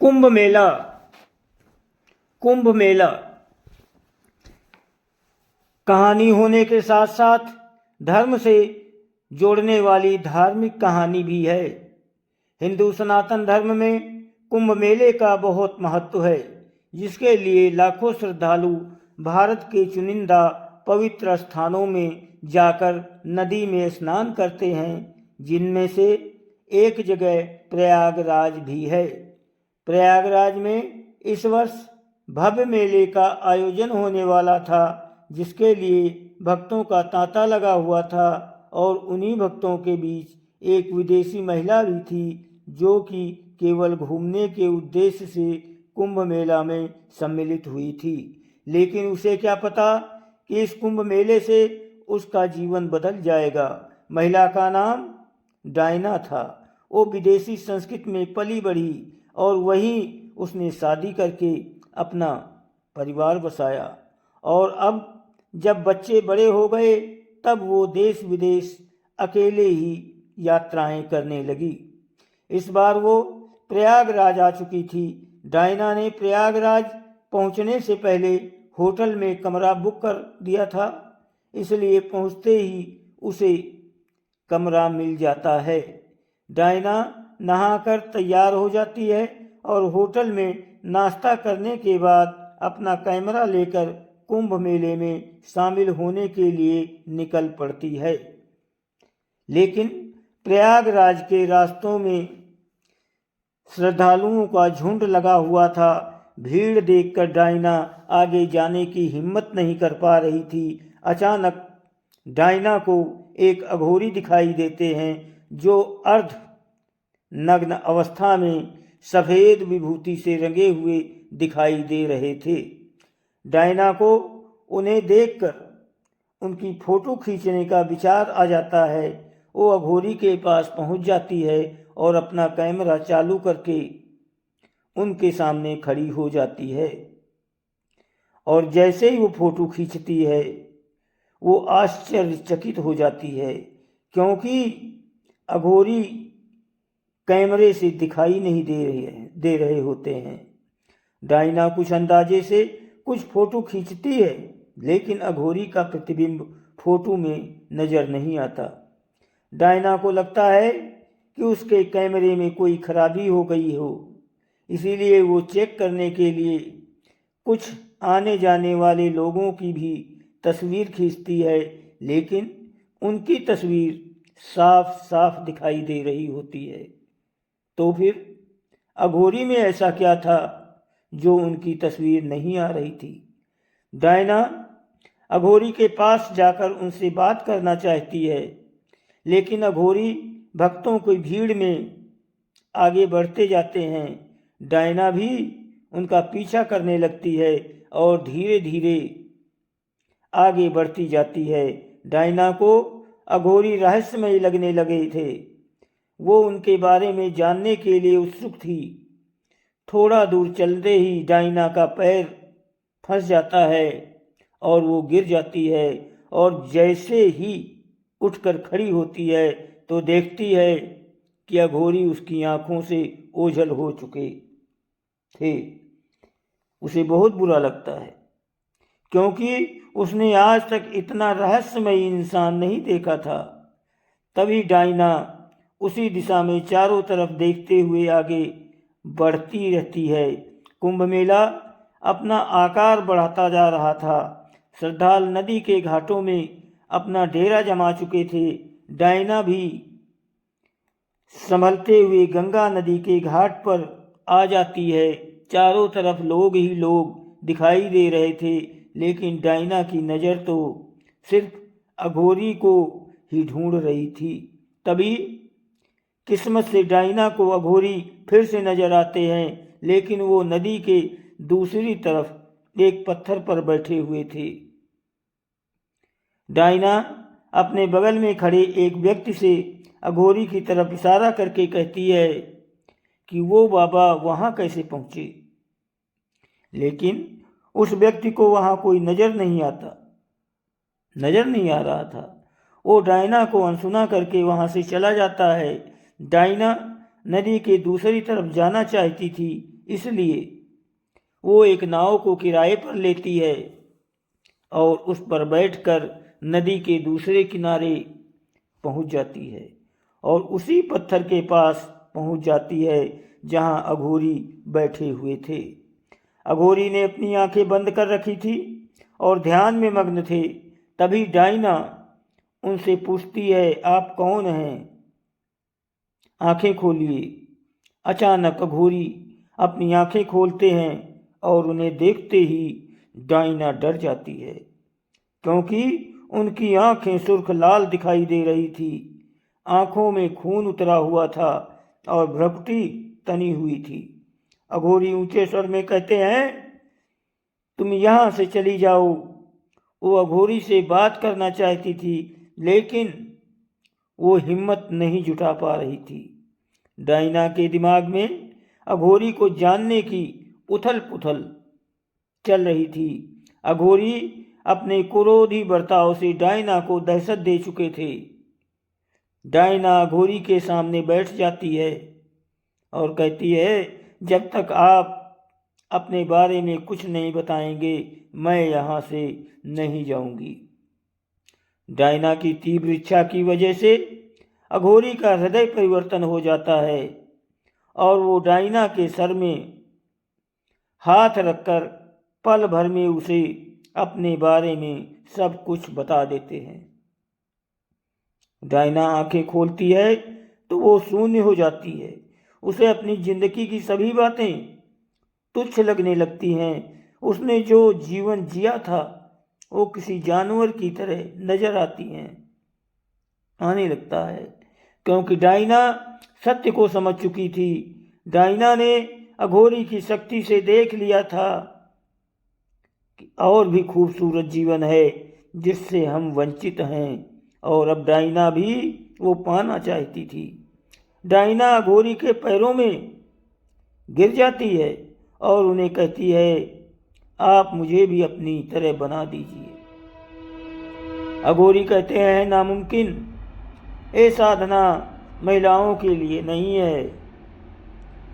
कुंभ मेला। कुंभ मेला कहानी होने के साथ साथ धर्म से जोड़ने वाली धार्मिक कहानी भी है। हिंदू सनातन धर्म में कुंभ मेले का बहुत महत्व है, जिसके लिए लाखों श्रद्धालु भारत के चुनिंदा पवित्र स्थानों में जाकर नदी में स्नान करते हैं, जिनमें से एक जगह प्रयागराज भी है। प्रयागराज में इस वर्ष भव्य मेले का आयोजन होने वाला था, जिसके लिए भक्तों का तांता लगा हुआ था और उन्हीं भक्तों के बीच एक विदेशी महिला भी थी, जो कि केवल घूमने के उद्देश्य से कुंभ मेला में सम्मिलित हुई थी। लेकिन उसे क्या पता कि इस कुंभ मेले से उसका जीवन बदल जाएगा। महिला का नाम डायना था। वो विदेशी संस्कृति में पली बढ़ी और वहीं उसने शादी करके अपना परिवार बसाया। और अब जब बच्चे बड़े हो गए, तब वो देश विदेश अकेले ही यात्राएं करने लगी। इस बार वो प्रयागराज आ चुकी थी। डायना ने प्रयागराज पहुंचने से पहले होटल में कमरा बुक कर दिया था, इसलिए पहुंचते ही उसे कमरा मिल जाता है। डायना नहाकर तैयार हो जाती है और होटल में नाश्ता करने के बाद अपना कैमरा लेकर कुंभ मेले में शामिल होने के लिए निकल पड़ती है। लेकिन प्रयागराज के रास्तों में श्रद्धालुओं का झुंड लगा हुआ था। भीड़ देखकर डायना आगे जाने की हिम्मत नहीं कर पा रही थी। अचानक डायना को एक अघोरी दिखाई देते हैं, जो अर्ध नग्न अवस्था में सफ़ेद विभूति से रंगे हुए दिखाई दे रहे थे। डायना को उन्हें देखकर उनकी फ़ोटो खींचने का विचार आ जाता है। वो अघोरी के पास पहुंच जाती है और अपना कैमरा चालू करके उनके सामने खड़ी हो जाती है। और जैसे ही वो फ़ोटो खींचती है, वो आश्चर्यचकित हो जाती है, क्योंकि अघोरी कैमरे से दिखाई नहीं दे रहे होते हैं। डायना कुछ अंदाजे से कुछ फ़ोटो खींचती है, लेकिन अघोरी का प्रतिबिंब फ़ोटो में नज़र नहीं आता। डायना को लगता है कि उसके कैमरे में कोई खराबी हो गई हो, इसीलिए वो चेक करने के लिए कुछ आने जाने वाले लोगों की भी तस्वीर खींचती है, लेकिन उनकी तस्वीर साफ साफ दिखाई दे रही होती है। तो फिर अघोरी में ऐसा क्या था जो उनकी तस्वीर नहीं आ रही थी? डायना अघोरी के पास जाकर उनसे बात करना चाहती है, लेकिन अघोरी भक्तों की भीड़ में आगे बढ़ते जाते हैं। डायना भी उनका पीछा करने लगती है और धीरे धीरे आगे बढ़ती जाती है। डायना को अघोरी रहस्यमय लगने लगे थे। वो उनके बारे में जानने के लिए उत्सुक थी। थोड़ा दूर चलते ही डायना का पैर फंस जाता है और वो गिर जाती है, और जैसे ही उठकर खड़ी होती है तो देखती है कि अघोरी उसकी आंखों से ओझल हो चुके थे। उसे बहुत बुरा लगता है, क्योंकि उसने आज तक इतना रहस्यमय इंसान नहीं देखा था। तभी डायना उसी दिशा में चारों तरफ देखते हुए आगे बढ़ती रहती है। कुंभ मेला अपना आकार बढ़ाता जा रहा था। श्रद्धालु नदी के घाटों में अपना डेरा जमा चुके थे। डायना भी संभलते हुए गंगा नदी के घाट पर आ जाती है। चारों तरफ लोग ही लोग दिखाई दे रहे थे, लेकिन डायना की नज़र तो सिर्फ अघोरी को ही ढूंढ रही थी। तभी किस्मत से डायना को अघोरी फिर से नजर आते हैं, लेकिन वो नदी के दूसरी तरफ एक पत्थर पर बैठे हुए थे। डायना अपने बगल में खड़े एक व्यक्ति से अघोरी की तरफ इशारा करके कहती है कि वो बाबा वहाँ कैसे पहुँचे, लेकिन उस व्यक्ति को वहाँ कोई नज़र नहीं आ रहा था। वो डायना को अनसुना करके वहाँ से चला जाता है। डायना नदी के दूसरी तरफ जाना चाहती थी, इसलिए वो एक नाव को किराए पर लेती है और उस पर बैठकर नदी के दूसरे किनारे पहुंच जाती है और उसी पत्थर के पास पहुंच जाती है जहां अघोरी बैठे हुए थे। अघोरी ने अपनी आंखें बंद कर रखी थी और ध्यान में मग्न थे। तभी डायना उनसे पूछती है, आप कौन हैं? आंखें खोलिए। अचानक अघोरी अपनी आंखें खोलते हैं और उन्हें देखते ही डायना डर जाती है, क्योंकि उनकी आंखें सुर्ख लाल दिखाई दे रही थी। आंखों में खून उतरा हुआ था और भ्रुकुटी तनी हुई थी। अघोरी ऊंचे स्वर में कहते हैं, तुम यहां से चली जाओ। वो अघोरी से बात करना चाहती थी, लेकिन वो हिम्मत नहीं जुटा पा रही थी। डायना के दिमाग में अघोरी को जानने की उथल पुथल चल रही थी। अघोरी अपने क्रोधी बर्ताव से डायना को दहशत दे चुके थे। डायना अघोरी के सामने बैठ जाती है और कहती है, जब तक आप अपने बारे में कुछ नहीं बताएंगे, मैं यहाँ से नहीं जाऊंगी। डायना की तीव्र इच्छा की वजह से अघोरी का हृदय परिवर्तन हो जाता है और वो डायना के सर में हाथ रखकर पल भर में उसे अपने बारे में सब कुछ बता देते हैं। डायना आंखें खोलती है तो वो शून्य हो जाती है। उसे अपनी जिंदगी की सभी बातें तुच्छ लगने लगती हैं। उसने जो जीवन जिया था वो किसी जानवर की तरह नजर आने लगता है, क्योंकि डायना सत्य को समझ चुकी थी। डायना ने अघोरी की शक्ति से देख लिया था कि और भी खूबसूरत जीवन है जिससे हम वंचित हैं, और अब डायना भी वो पाना चाहती थी। डायना अघोरी के पैरों में गिर जाती है और उन्हें कहती है, आप मुझे भी अपनी तरह बना दीजिए। अघोरी कहते हैं, नामुमकिन। ये साधना महिलाओं के लिए नहीं है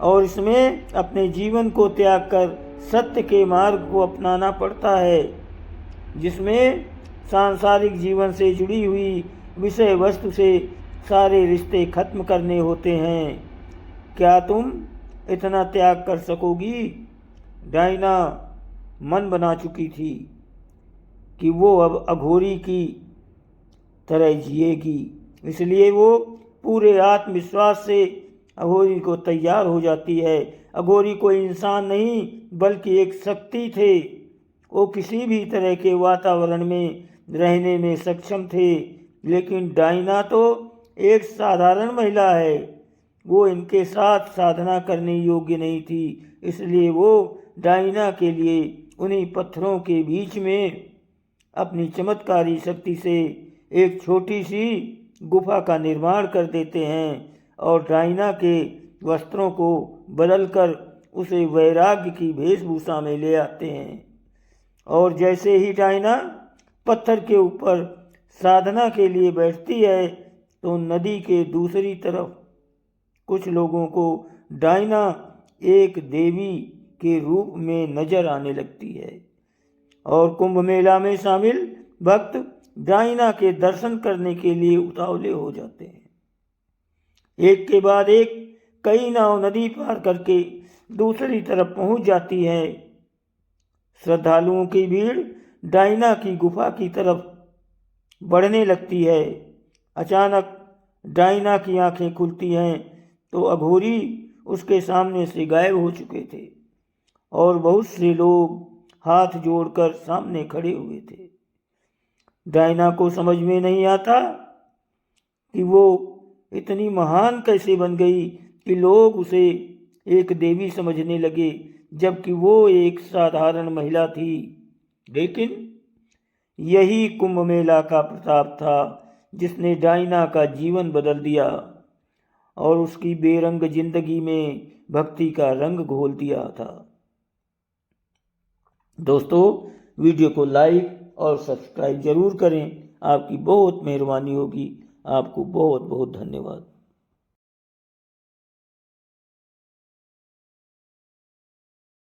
और इसमें अपने जीवन को त्याग कर सत्य के मार्ग को अपनाना पड़ता है, जिसमें सांसारिक जीवन से जुड़ी हुई विषय वस्तु से सारे रिश्ते खत्म करने होते हैं। क्या तुम इतना त्याग कर सकोगी? डायना मन बना चुकी थी कि वो अब अघोरी की तरह जिएगी, इसलिए वो पूरे आत्मविश्वास से अघोरी को तैयार हो जाती है। अघोरी कोई इंसान नहीं बल्कि एक शक्ति थे। वो किसी भी तरह के वातावरण में रहने में सक्षम थे, लेकिन डायना तो एक साधारण महिला है। वो इनके साथ साधना करने योग्य नहीं थी, इसलिए वो डायना के लिए उन्हीं पत्थरों के बीच में अपनी चमत्कारी शक्ति से एक छोटी सी गुफा का निर्माण कर देते हैं और डायना के वस्त्रों को बदलकर उसे वैराग्य की वेशभूषा में ले आते हैं। और जैसे ही डायना पत्थर के ऊपर साधना के लिए बैठती है तो नदी के दूसरी तरफ कुछ लोगों को डायना एक देवी के रूप में नजर आने लगती है और कुंभ मेला में शामिल भक्त डायना के दर्शन करने के लिए उतावले हो जाते हैं। एक के बाद एक कई नाव नदी पार करके दूसरी तरफ पहुंच जाती है। श्रद्धालुओं की भीड़ डायना की गुफा की तरफ बढ़ने लगती है। अचानक डायना की आंखें खुलती हैं तो अघोरी उसके सामने से गायब हो चुके थे और बहुत से लोग हाथ जोड़कर सामने खड़े हुए थे। डायना को समझ में नहीं आता कि वो इतनी महान कैसे बन गई कि लोग उसे एक देवी समझने लगे, जबकि वो एक साधारण महिला थी। लेकिन यही कुंभ मेला का प्रताप था जिसने डायना का जीवन बदल दिया और उसकी बेरंग जिंदगी में भक्ति का रंग घोल दिया था। दोस्तों, वीडियो को लाइक और सब्सक्राइब जरूर करें। आपकी बहुत मेहरबानी होगी। आपको बहुत बहुत धन्यवाद।